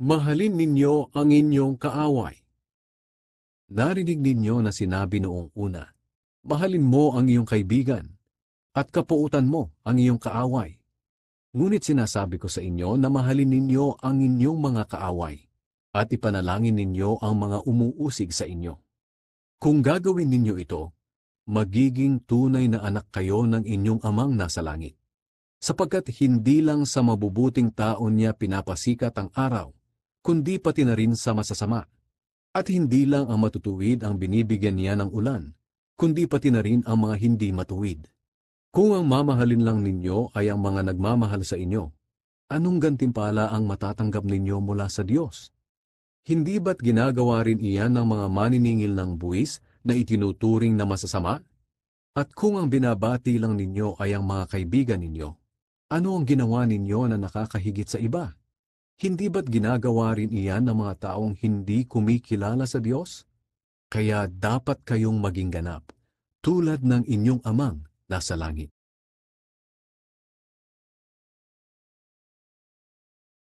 Mahalin ninyo ang inyong kaaway. Narinig ninyo na sinabi noong una, mahalin mo ang iyong kaibigan, at kapuutan mo ang iyong kaaway. Ngunit sinasabi ko sa inyo na mahalin ninyo ang inyong mga kaaway, at ipanalangin ninyo ang mga umuusig sa inyo. Kung gagawin ninyo ito, magiging tunay na anak kayo ng inyong amang nasa langit. Sapagkat hindi lang sa mabubuting taon niya pinapasikat ang araw, kundi pati na rin sa masasama. At hindi lang ang matutuwid ang binibigyan niya ng ulan, kundi pati na rin ang mga hindi matuwid. Kung ang mamahalin lang ninyo ay ang mga nagmamahal sa inyo, anong gantimpala ang matatanggap ninyo mula sa Diyos? Hindi ba't ginagawa rin iyan ng mga maniningil ng buwis na itinuturing na masasama? At kung ang binabati lang ninyo ay ang mga kaibigan ninyo, ano ang ginawa ninyo na nakakahigit sa iba? Hindi ba't ginagawa rin iyan ng mga taong hindi kumikilala sa Diyos? Kaya dapat kayong maging ganap, tulad ng inyong amang nasa langit.